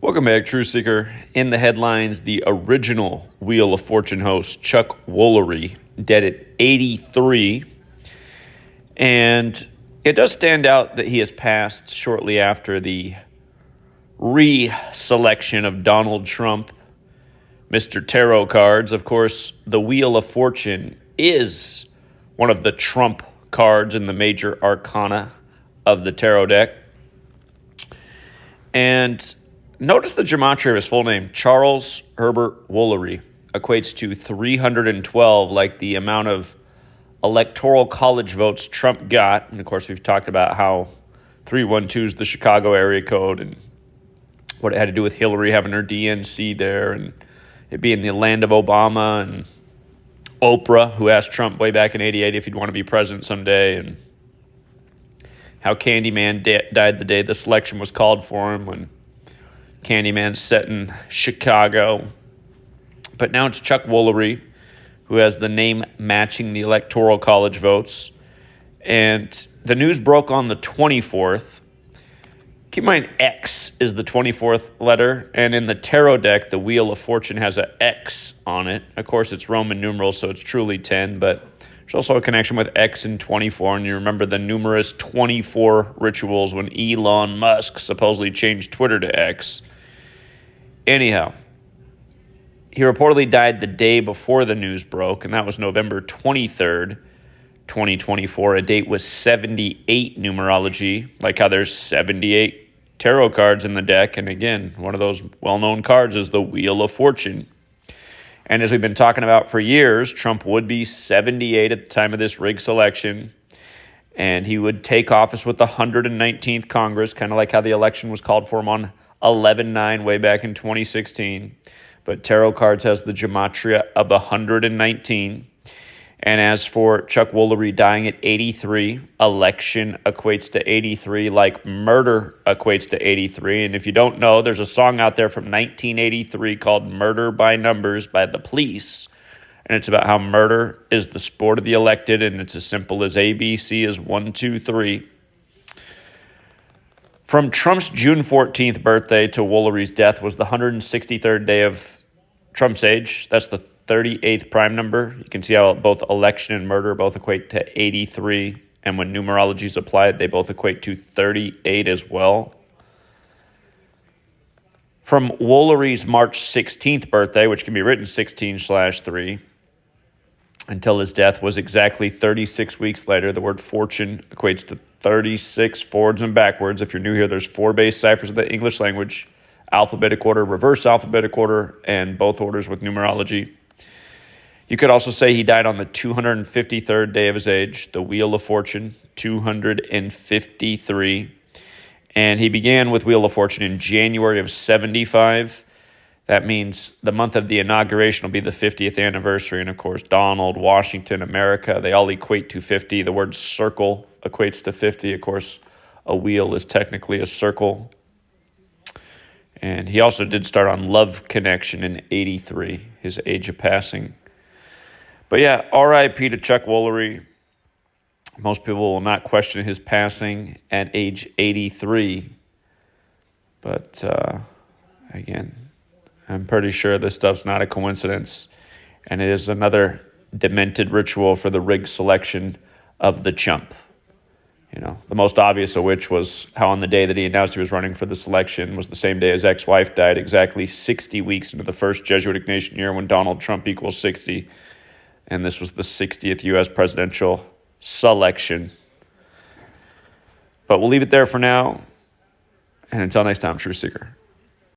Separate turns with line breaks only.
Welcome back, Truth Seeker. In the headlines, the original Wheel of Fortune host, Chuck Woolery, dead at 83. And it does stand out that he has passed shortly after the re-selection of Donald Trump, Mr. Tarot cards. Of course, the Wheel of Fortune is one of the Trump cards in the major arcana of the tarot deck. And notice the gematria of his full name, Charles Herbert Woolery, equates to 312, like the amount of electoral college votes Trump got. And of course, we've talked about how 312 is the Chicago area code and what it had to do with Hillary having her DNC there and it being the land of Obama and Oprah, who asked Trump way back in 88 if he'd want to be president someday, and how Candyman died the day the selection was called for him when Candyman's set in Chicago. But now it's Chuck Woolery, who has the name matching the Electoral College votes. And the news broke on the 24th. Keep in mind, X is the 24th letter. And in the tarot deck, the Wheel of Fortune has an X on it. Of course, it's Roman numerals, so it's truly 10. But there's also a connection with X and 24. And you remember the numerous 24 rituals when Elon Musk supposedly changed Twitter to X. Anyhow, he reportedly died the day before the news broke, and that was November 23rd, 2024, a date with 78 numerology, like how there's 78 tarot cards in the deck. And again, one of those well-known cards is the Wheel of Fortune. And as we've been talking about for years, Trump would be 78 at the time of this rigged selection, and he would take office with the 119th Congress, kind of like how the election was called for him on 11/9 way back in 2016. But tarot cards has the gematria of 119. And as for Chuck Woolery dying at 83, election equates to 83, like murder equates to 83. And if you don't know, there's a song out there from 1983 called Murder by Numbers by The Police. And it's about how murder is the sport of the elected, and it's as simple as ABC is 1, 2, 3. From Trump's June 14th birthday to Woolery's death was the 163rd day of Trump's age. That's the 38th prime number. You can see how both election and murder both equate to 83. And when numerology is applied, they both equate to 38 as well. From Woolery's March 16th birthday, which can be written 16/3, until his death was exactly 36 weeks later. The word fortune equates to 36 forwards and backwards. If you're new here, there's 4 base ciphers of the English language: alphabetic order, reverse alphabetic order, and both orders with numerology. You could also say he died on the 253rd day of his age, the Wheel of Fortune, 253. And he began with Wheel of Fortune in January of 75. That means the month of the inauguration will be the 50th anniversary. And of course, Donald, Washington, America, they all equate to 50. The word circle equates to 50. Of course, a wheel is technically a circle. And he also did start on Love Connection in 83, his age of passing. But yeah, R.I.P. to Chuck Woolery. Most people will not question his passing at age 83. But again, I'm pretty sure this stuff's not a coincidence. And it is another demented ritual for the rigged selection of the chump. You know, the most obvious of which was how on the day that he announced he was running for the selection was the same day his ex-wife died, exactly 60 weeks into the first Jesuit Ignatian year when Donald Trump equals 60. And this was the 60th U.S. presidential selection. But we'll leave it there for now. And until next time, Truth Seeker.